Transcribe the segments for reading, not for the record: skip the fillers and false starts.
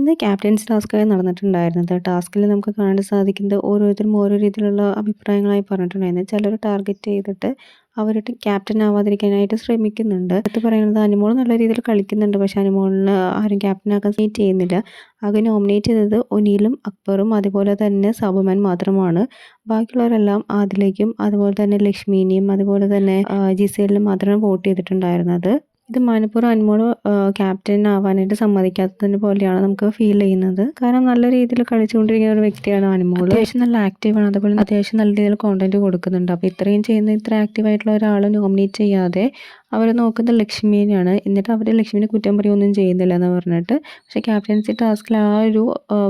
ഇന്ന് ക്യാപ്റ്റൻസി ടാസ്ക്കായി നടന്നിട്ടുണ്ടായിരുന്നത്. ടാസ്കിൽ നമുക്ക് കാണാൻ സാധിക്കുന്നത് ഓരോരുത്തരും ഓരോ രീതിയിലുള്ള അഭിപ്രായങ്ങളായി പറഞ്ഞിട്ടുണ്ടായിരുന്നു. ചിലർ ടാർഗറ്റ് ചെയ്തിട്ട് അവരുടെ ക്യാപ്റ്റൻ ആവാതിരിക്കാനായിട്ട് ശ്രമിക്കുന്നുണ്ട്. അടുത്ത് പറയുന്നത് അനുമോൾ നല്ല രീതിയിൽ കളിക്കുന്നുണ്ട്. പക്ഷേ അനുമോളിന് ആരും ക്യാപ്റ്റനാക്കാൻ ചെയ്യുന്നില്ല. ആകെ നോമിനേറ്റ് ചെയ്തത് ഒനീലും അക്ബറും അതുപോലെ തന്നെ സബുമാൻ മാത്രമാണ്. ബാക്കിയുള്ളവരെല്ലാം ആദിലേക്കും അതുപോലെ തന്നെ ലക്ഷ്മീനെയും അതുപോലെ തന്നെ ജിസേലിനും മാത്രമേ വോട്ട് ചെയ്തിട്ടുണ്ടായിരുന്നത്. ഇത് മനഃപൂർവ്വം അനുമോള് ക്യാപ്റ്റൻ ആവാനായിട്ട് സമ്മതിക്കാത്തതിന് പോലെയാണ് നമുക്ക് ഫീൽ ചെയ്യുന്നത്. കാരണം നല്ല രീതിയിൽ കളിച്ചുകൊണ്ടിരിക്കുന്ന ഒരു വ്യക്തിയാണ് അനുമോള്. അത്യാവശ്യം നല്ല ആക്റ്റീവാണ്. അതുപോലെ അത്യാവശ്യം നല്ല രീതിയിൽ കോണ്ടന്റ് കൊടുക്കുന്നുണ്ട്. അപ്പോൾ ഇത്രയും ചെയ്യുന്ന ഇത്ര ആക്റ്റീവായിട്ടുള്ള ഒരാൾ നോമിനേറ്റ് ചെയ്യാതെ അവർ നോക്കുന്നത് ലക്ഷ്മീനെയാണ്. എന്നിട്ട് അവർ ലക്ഷ്മീനെ കുറ്റം പറയുകയൊന്നും ചെയ്യുന്നില്ല എന്ന് പറഞ്ഞിട്ട്. പക്ഷേ ക്യാപ്റ്റൻസി ടാസ്കിൽ ആ ഒരു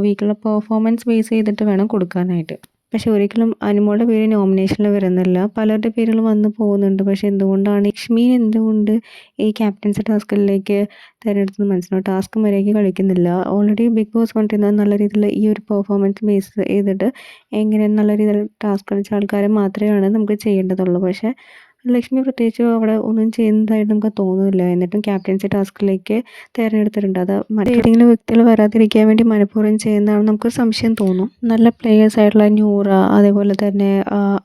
വീക്കുള്ള പെർഫോമൻസ് ബേസ് ചെയ്തിട്ട് വേണം കൊടുക്കാനായിട്ട്. പക്ഷെ ഒരിക്കലും അനുമോളുടെ പേര് നോമിനേഷനിൽ വരുന്നില്ല. പലരുടെ പേരുകൾ വന്നു പോകുന്നുണ്ട്. പക്ഷെ എന്തുകൊണ്ടാണ് ലക്ഷ്മി എന്തുകൊണ്ട് ഈ ക്യാപ്റ്റൻസി ടാസ്കിലേക്ക് തിരഞ്ഞെടുത്തത് മനസ്സിലാവും. ടാസ്ക് മര്യാദയ്ക്ക് കളിക്കുന്നില്ല. ഓൾറെഡി ബിഗ് ബോസ് കൊണ്ടിരുന്നത് നല്ല രീതിയിൽ ഈ ഒരു പെർഫോമൻസ് ബേസ് ചെയ്തിട്ട് എങ്ങനെ നല്ല രീതിയിൽ ടാസ്ക് കളിച്ച ആൾക്കാരെ മാത്രമാണ് നമുക്ക് ചെയ്യേണ്ടതുള്ളൂ. പക്ഷേ ലക്ഷ്മി പ്രത്യേകിച്ച് അവിടെ ഒന്നും ചെയ്യുന്നതായിട്ട് നമുക്ക് തോന്നുന്നില്ല. എന്നിട്ടും ക്യാപ്റ്റൻസി ടാസ്കിലേക്ക് തിരഞ്ഞെടുത്തിട്ടുണ്ട്. അത് മറ്റേതെങ്കിലും വ്യക്തികൾ വരാതിരിക്കാൻ വേണ്ടി മനഃപൂർവ്വം ചെയ്യുന്നതാണെന്ന് നമുക്കൊരു സംശയം തോന്നും. നല്ല പ്ലേയേഴ്സ് ആയിട്ടുള്ള നൂറ അതേപോലെ തന്നെ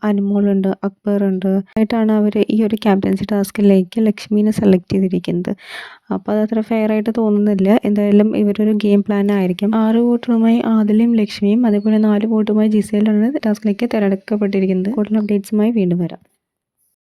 അനുമോളുണ്ട്, അക്ബറുണ്ട് ആയിട്ടാണ് അവർ ഈ ഒരു ക്യാപ്റ്റൻസി ടാസ്കിലേക്ക് ലക്ഷ്മീനെ സെലക്ട് ചെയ്തിരിക്കുന്നത്. അപ്പോൾ അതത്ര ഫെയർ ആയിട്ട് തോന്നുന്നില്ല. എന്തായാലും ഇവരൊരു ഗെയിം പ്ലാൻ ആയിരിക്കും. 6 വോട്ടുകളുമായി ആദിലയും ലക്ഷ്മിയും അതേപോലെ 4 വോട്ടുമായി ജിസയിലാണ് ടാസ്കിലേക്ക് തിരഞ്ഞെടുക്കപ്പെട്ടിരിക്കുന്നത്. കൂടുതൽ അപ്ഡേറ്റ്സുമായി വീണ്ടും വരാം.